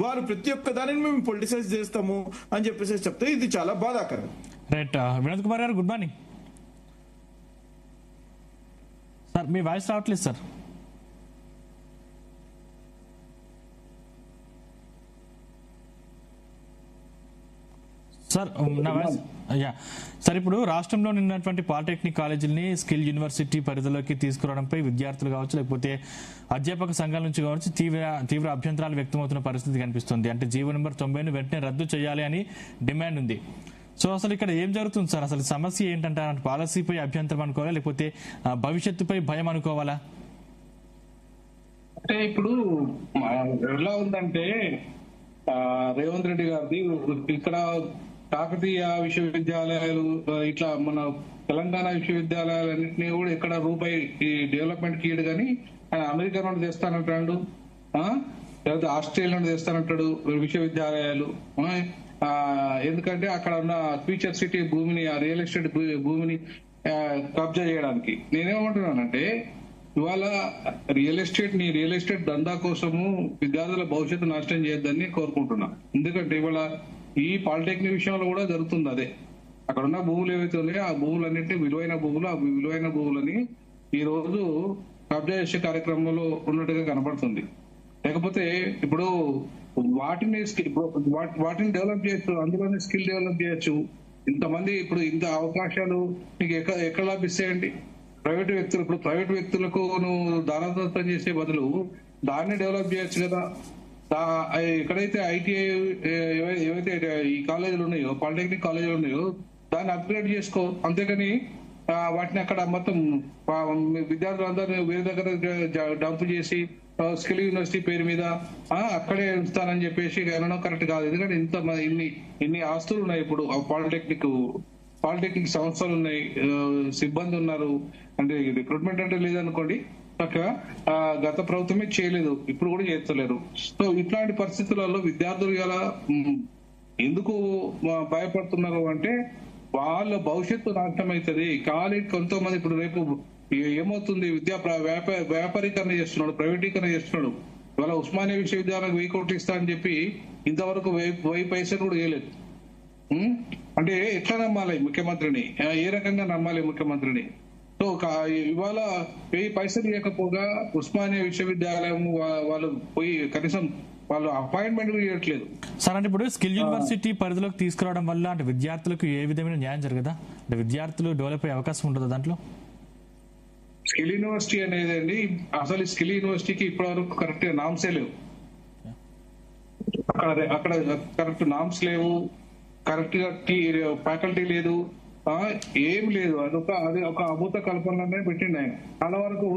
వారు ప్రతి ఒక్క దానిని మేము పొలిటిసైజ్ చేస్తాము అని చెప్పేసి చెప్తే ఇది చాలా బాధాకరం. రైట్. వినోద్ కుమార్ గారు గుడ్ మార్నింగ్ సార్. మీ వాయిస్ రావట్లేదు సార్. సార్ నా వాయిస్ యా సార్. ఇప్పుడు రాష్ట్రంలో ఉన్నటువంటి పాలిటెక్నిక్ కాలేజీలని స్కిల్ యూనివర్సిటీ పరిధిలోకి తీసుకురావడంపై విద్యార్థులు కావచ్చు, లేకపోతే అధ్యాపక సంఘాల నుంచి కావచ్చు తీవ్ర అభ్యంతరాలు వ్యక్తమవుతున్న పరిస్థితి కనిపిస్తుంది. అంటే జీవో నెంబర్ 90ను వెంటనే రద్దు చేయాలి అని డిమాండ్ ఉంది. సో అసలు ఇక్కడ ఏం జరుగుతుంది సార్? అసలు సమస్య ఏంటంటే పాలసీపై అభ్యంతరం అనుకోవాలా, లేకపోతే భవిష్యత్తుపై భయం అనుకోవాలా? అంటే ఇప్పుడు ఎలా ఉందంటే రేవంత్ రెడ్డి గారిది ఇక్కడ కాకతీయ విశ్వవిద్యాలయాలు ఇట్లా మన తెలంగాణ విశ్వవిద్యాలయాలన్నింటినీ కూడా ఇక్కడ రూపాయి డెవలప్మెంట్ కి కానీ ఆయన అమెరికా నుండి తెస్తానంటాడు, లేకపోతే ఆస్ట్రేలియా నుండి తెస్తానంటాడు విశ్వవిద్యాలయాలు. ఎందుకంటే అక్కడ ఉన్న ఫ్యూచర్ సిటీ భూమిని, ఆ రియల్ ఎస్టేట్ భూమిని కబ్జా చేయడానికి. నేనేమంటున్నానంటే ఇవాళ రియల్ ఎస్టేట్ దందా కోసము విద్యార్థుల భవిష్యత్తు నాశనం చేయొద్దని కోరుకుంటున్నా. ఎందుకంటే ఇవాళ ఈ పాలిటెక్నిక్ విషయంలో కూడా జరుగుతుంది అదే. అక్కడ ఉన్న భూములు ఏవైతే ఉన్నాయో ఆ భూములన్నింటినీ విలువైన భూములు, ఆ విలువైన భూములని ఈ రోజు కబ్జా చేసే కార్యక్రమంలో ఉన్నట్టుగా కనబడుతుంది. లేకపోతే ఇప్పుడు వాటిని డెవలప్ చేయొచ్చు, అందులోనే స్కిల్ డెవలప్ చేయొచ్చు. ఇంతమంది ఇప్పుడు ఇంత అవకాశాలు మీకు ఎక్కడ లభిస్తాయండి? ప్రైవేట్ వ్యక్తులకు నువ్వు దానదత్తం చేసే బదులు దాన్ని డెవలప్ చేయొచ్చు కదా. ఎక్కడైతే ఐటీఐ ఏవైతే ఈ కాలేజీలు ఉన్నాయో, పాలిటెక్నిక్ కాలేజీలు ఉన్నాయో దాన్ని అప్గ్రేడ్ చేసుకో. అంతేకాని వాటిని అక్కడ మొత్తం విద్యార్థులందరూ వేరే దగ్గర డంప్ చేసి స్కిల్ యూనివర్సిటీ పేరు మీద అక్కడే ఉంచుతానని చెప్పేసి అనడం కరెక్ట్ కాదు. ఎందుకంటే ఇన్ని ఆస్తులు ఉన్నాయి. ఇప్పుడు పాలిటెక్నిక్ సంస్థలు ఉన్నాయి, సిబ్బంది ఉన్నారు. అంటే రిక్రూట్మెంట్ అంటే లేదనుకోండి, చక్కగా గత ప్రభుత్వమే చేయలేదు, ఇప్పుడు కూడా చేస్తలేరు. సో ఇట్లాంటి పరిస్థితులలో విద్యార్థులు ఇలా ఎందుకు భయపడుతున్నారు అంటే వాళ్ళ భవిష్యత్తు నాశనం అవుతుంది. కొంతమంది ఇప్పుడు రేపు ఏమవుతుంది, వ్యాపారీకరణ చేస్తున్నాడు, ప్రైవేటీకరణ చేస్తున్నాడు. ఇవాళ ఉస్మానియా విశ్వవిద్యాలయం 1000 కోట్లు ఇస్తా అని చెప్పి ఇంతవరకు 1000 పైసలు కూడా వేయలేదు. అంటే ఎట్లా నమ్మాలి ముఖ్యమంత్రిని? ఏ రకంగా నమ్మాలి ముఖ్యమంత్రిని? సో ఇవాళ 1000 పైసలు ఇవ్వకపోగా ఉస్మానియా విశ్వవిద్యాలయం వాళ్ళు పోయి కనీసం వాళ్ళు అపాయింట్మెంట్ కూడా ఇవ్వట్లేదు సార్. అంటే ఇప్పుడు స్కిల్ యూనివర్సిటీ పరిధిలోకి తీసుకురావడం వల్ల అంటే విద్యార్థులకు ఏ విధమైన న్యాయం జరగదా? అంటే విద్యార్థులు డెవలప్ అయ్యే అవకాశం ఉంటుందా దాంట్లో? స్కిల్ యూనివర్సిటీ అనేది అండి, అసలు స్కిల్ యూనివర్సిటీకి ఇప్పటివరకు కరెక్ట్ నామ్సే లేవు. అక్కడ కరెక్ట్ నామ్స్ లేవు, కరెక్ట్ గా ఫ్యాకల్టీ లేదు, ఏం లేదు. అది ఒక అభూత కల్పననే పెట్టిండు ఆయన. చాలా వరకు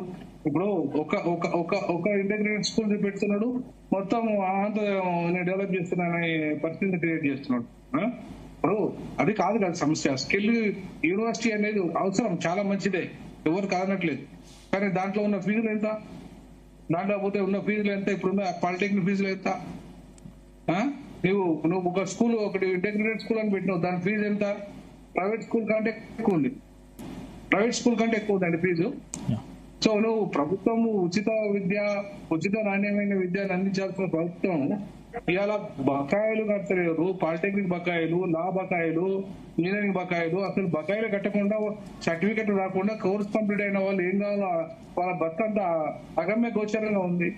ఇప్పుడు ఒక ఇంటెగ్రేటెడ్ స్కూల్ పెడుతున్నాడు, మొత్తం అంతా నేను డెవలప్ చేస్తున్నానని పరిస్థితిని క్రియేట్ చేస్తున్నాడు. ఇప్పుడు అది కాదు కదా సమస్య. స్కిల్ యూనివర్సిటీ అనేది అవసరం, చాలా మంచిదే, ఎవరు కాదనట్లేదు. కానీ దాంట్లో ఉన్న ఫీజులు ఎంత? దాంట్లో పోతే ఉన్న ఫీజులు ఎంత? ఇప్పుడున్న పాలిటెక్నిక్ ఫీజులు ఎంత? నువ్వు ఒక స్కూల్, ఒకటి ఇంటెగ్రేటెడ్ స్కూల్ అని పెట్టినావు, దాని ఫీజు ఎంత? ప్రైవేట్ స్కూల్ కంటే ఎక్కువ ఉంది, ఉందండి ఫీజు. సో నువ్వు ప్రభుత్వం ఉచిత నాణ్యమైన విద్యను అందించాల్సిన ప్రభుత్వం ఇవాళ బకాయిలు కట్టలేరు. పాలిటెక్నిక్ బకాయిలు, లా బకాయిలు, ఇంజనీరింగ్ బకాయిలు. అసలు బకాయిలు కట్టకుండా, సర్టిఫికెట్ రాకుండా కోర్స్ కంప్లీట్ అయిన వాళ్ళు ఏం కావాలో వాళ్ళ బతంతా అగమ్య గోచరంగా ఉంది.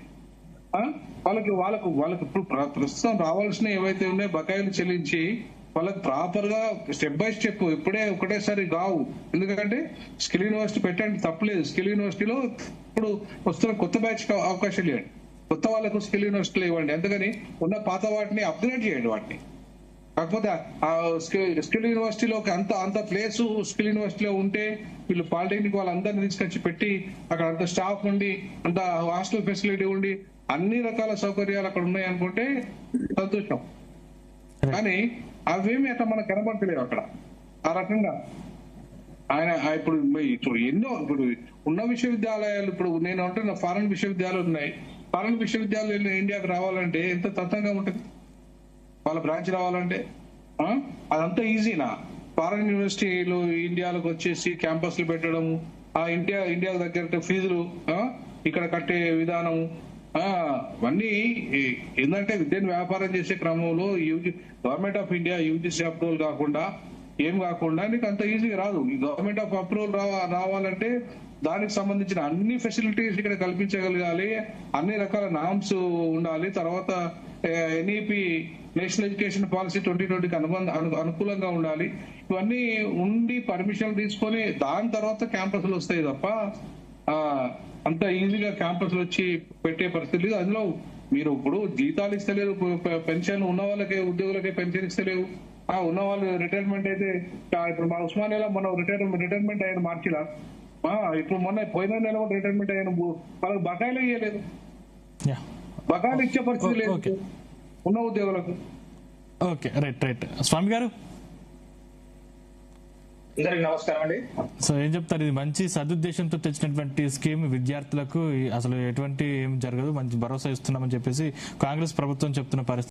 వాళ్ళకు ఇప్పుడు ప్రస్తుతం రావాల్సిన ఏవైతే ఉన్నాయో బకాయిలు చెల్లించి వాళ్ళకి ప్రాపర్ గా స్టెప్ బై స్టెప్, ఇప్పుడే ఒకటేసారి కావు. ఎందుకంటే స్కిల్ యూనివర్సిటీ పెట్టండి, తప్పలేదు. స్కిల్ యూనివర్సిటీలో ఇప్పుడు వస్తున్న కొత్త బ్యాచ్ అవకాశాలు ఇవ్వండి, కొత్త వాళ్ళకు స్కిల్ యూనివర్సిటీలో ఇవ్వండి. అందుకని ఉన్న పాత వాటిని అప్గ్రేడ్ చేయండి వాటిని. కాకపోతే ఆ స్కిల్ యూనివర్సిటీలోకి అంత ప్లేస్ స్కిల్ యూనివర్సిటీలో ఉంటే వీళ్ళు పాలిటెక్నిక్ వాళ్ళందరినీ తీసుకొచ్చి పెట్టి అక్కడ అంత స్టాఫ్ ఉండి, అంత హాస్టల్ ఫెసిలిటీ ఉండి, అన్ని రకాల సౌకర్యాలు అక్కడ ఉన్నాయి అనుకుంటే సంతోషం. కానీ అవేమి అట్లా మనకు కనబడతలేవు అక్కడ. ఆ రకంగా ఆయన ఇప్పుడు ఎన్నో ఇప్పుడు ఉన్న విశ్వవిద్యాలయాలు, ఇప్పుడు నేను అంటున్న ఫారెన్ విశ్వవిద్యాలయాలు ఉన్నాయి. ఫారెన్ విశ్వవిద్యాలయాలు ఇండియాకు రావాలంటే ఎంత తతంగా ఉంటుంది, వాళ్ళ బ్రాంచ్ రావాలంటే అదంతా ఈజీనా? ఫారెన్ యూనివర్సిటీలు ఇండియాలోకి వచ్చేసి క్యాంపస్లు పెట్టడం, ఆ ఇండియా దగ్గర ఫీజులు ఇక్కడ కట్టే విధానం, అవన్నీ ఏంటంటే విద్యను వ్యాపారం చేసే క్రమంలో government of India UGC approval కాకుండా ఏం కాకుండా నీకు అంత ఈజీగా రాదు. ఈ గవర్నమెంట్ ఆఫ్ అప్రూవల్ రావాలంటే దానికి సంబంధించిన అన్ని ఫెసిలిటీస్ ఇక్కడ కల్పించగలగాలి, అన్ని రకాల నామ్స్ ఉండాలి. తర్వాత ఎన్ఈపి నేషనల్ ఎడ్యుకేషన్ పాలసీ 2020కి అనుకూలంగా ఉండాలి. ఇవన్నీ ఉండి పర్మిషన్ తీసుకొని దాని తర్వాత క్యాంపస్లు వస్తాయి తప్ప అంత ఈజీగా క్యాంపస్లు వచ్చి పెట్టే పరిస్థితి లేదు. అందులో మీరు ఇప్పుడు జీతాలు ఇస్తలేరు, పెన్షన్ ఉన్న వాళ్ళకే ఉద్యోగులకే పెన్షన్ ఇస్తలేవు. ఉన్న వాళ్ళు రిటైర్మెంట్ అయితే ఇప్పుడు మా ఉస్మానియాలో మనం రిటైర్మెంట్ అయిన మార్చిలా ఇప్పుడు మొన్న పోయిన నెల కూడా రిటైర్మెంట్ అయిన వాళ్ళకి బకాయిలు ఇవ్వలేదు, బకాయిలు ఇచ్చే పరిస్థితి లేదు ఉన్న ఉద్యోగులకు. Okay, right. స్వామి గారు అందరికి నమస్కారం అండి. సో ఏం చెప్తారు, ఇది మంచి సదుద్దేశంతో తెచ్చినటువంటి స్కీమ్, విద్యార్థులకు అసలు ఎటువంటి ఏం జరగదు, మంచి భరోసా ఇస్తున్నామని చెప్పేసి కాంగ్రెస్ ప్రభుత్వం చెప్తున్న పరిస్థితి.